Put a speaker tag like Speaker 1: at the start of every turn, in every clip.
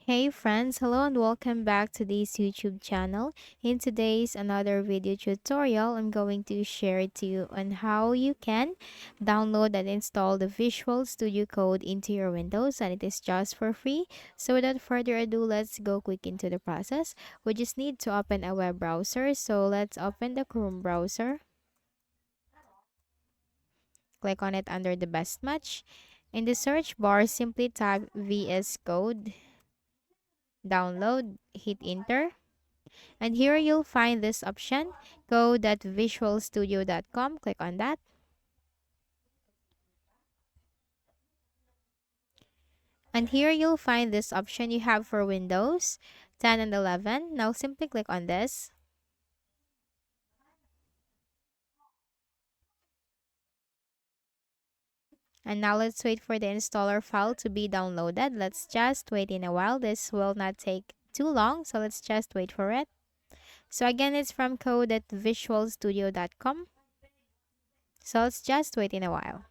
Speaker 1: Hey friends, hello and welcome back to this YouTube channel. In today's another video tutorial, I'm going to share to you on how you can download and install the Visual Studio Code into your Windows, and it is just for free. So without further ado, let's go quick into the process. We just need to open a web browser. So let's open the Chrome browser. Click on it under the best match. In the search bar, simply type VS Code, download, hit enter. And here you'll find this option, go.visualstudio.com. Click on that. And here you'll find this option you have for Windows 10 and 11. Now simply click on this. And now let's wait for the installer file to be downloaded. Let's just wait in a while. This will not take too long, so let's just wait for it. So again, it's from code.visualstudio.com. So let's just wait in a while.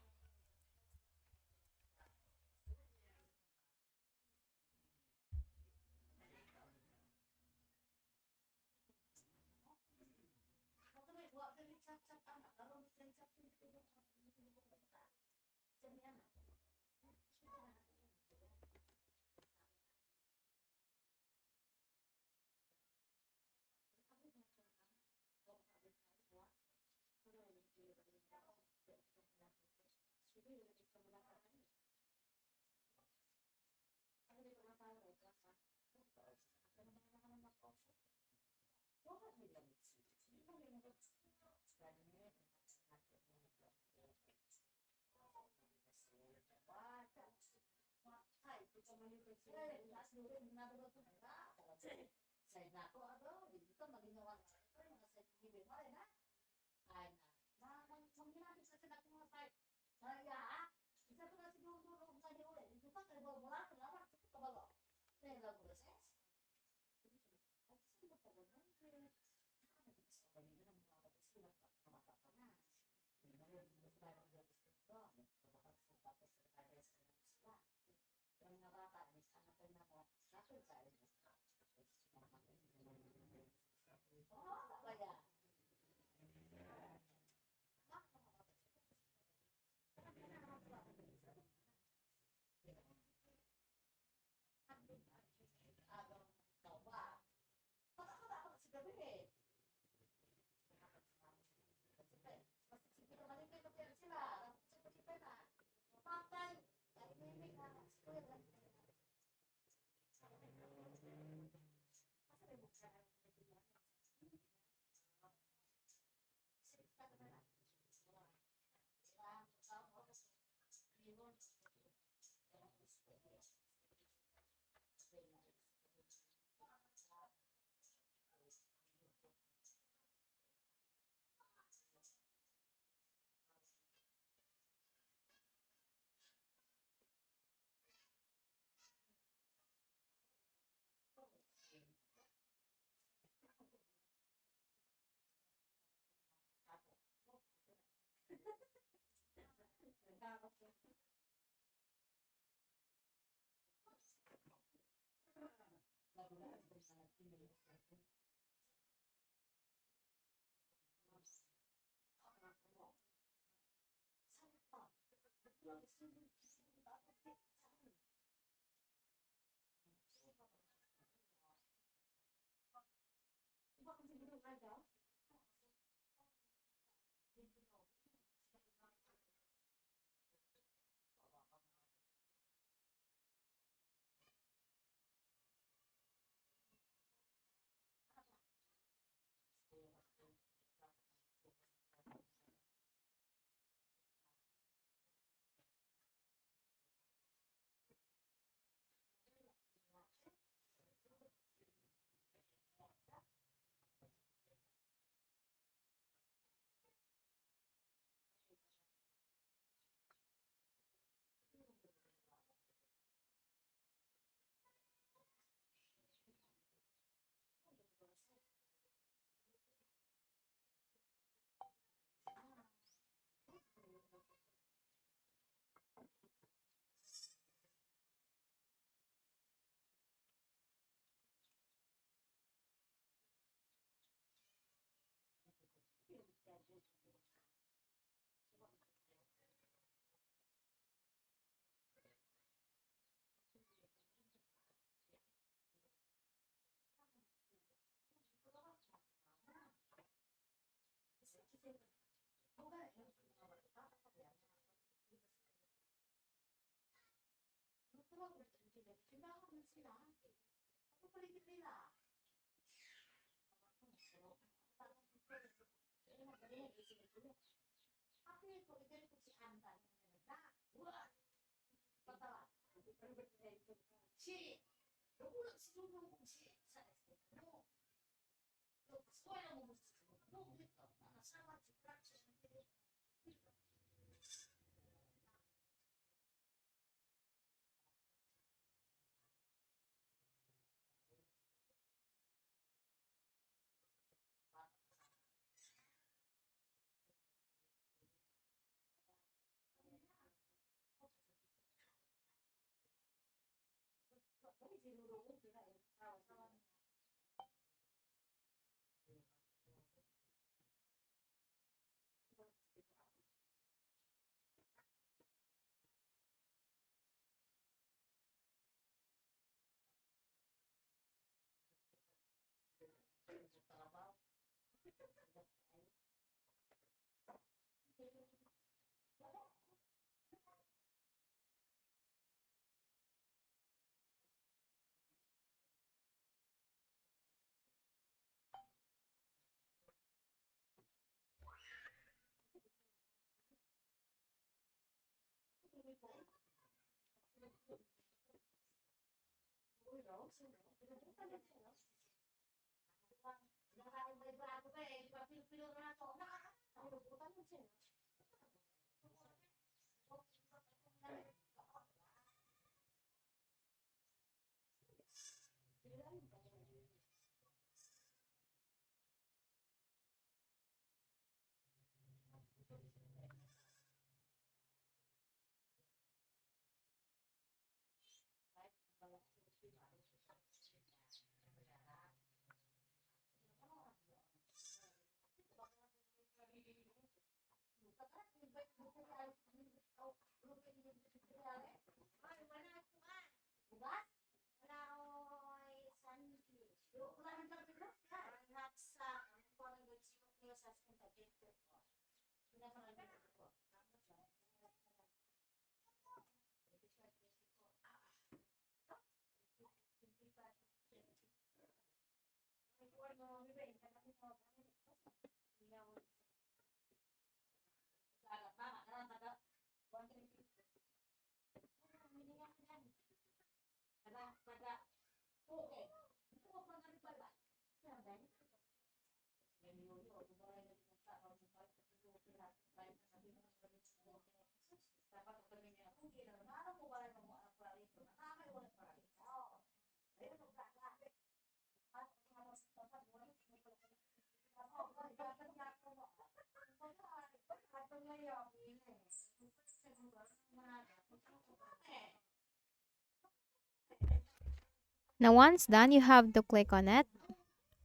Speaker 1: Now once done, you have to click on it.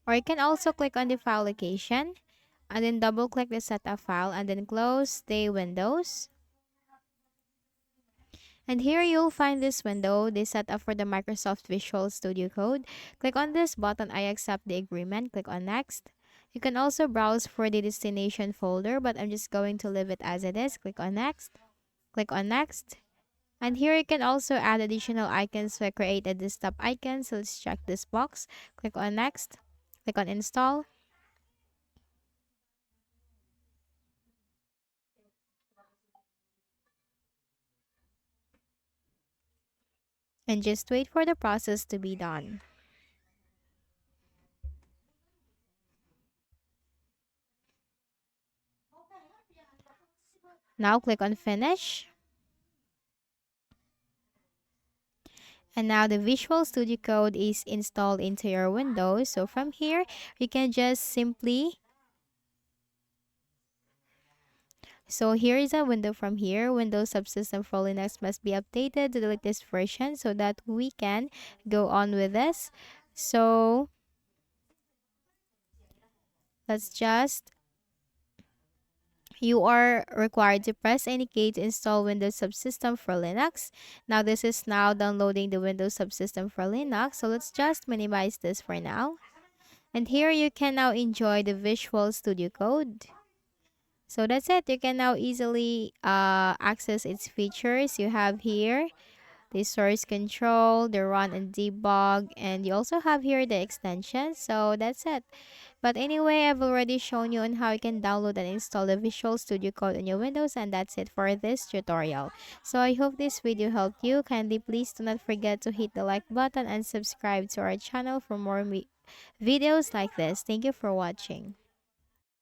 Speaker 1: Or you can also click on the file location and then double click the setup file and then close the windows. And here you'll find this window, the setup for the Microsoft Visual Studio Code. Click on this button, I accept the agreement. Click on next. You can also browse for the destination folder, but I'm just going to leave it as it is. Click on next. Click on next. And here you can also add additional icons to create a desktop icon. So let's check this box. Click on next. Click on install. And just wait for the process to be done. Now click on finish. And now the Visual Studio Code is installed into your Windows. So from here, you can just simply, so here is a window from here. Windows Subsystem for Linux must be updated to the latest version so that we can go on with this. So let's just, you are required to press any key to install Windows Subsystem for Linux. Now this is now downloading the Windows Subsystem for Linux. So let's just minimize this for now. And here you can now enjoy the Visual Studio Code. So that's it. You can now easily access its features. You have here the source control, the run and debug, and you also have here the extension. So that's it. But anyway, I've already shown you on how you can download and install the Visual Studio Code on your Windows, and that's it for this tutorial. So I hope this video helped you. Kindly please do not forget to hit the like button and subscribe to our channel for more videos like this. Thank you for watching.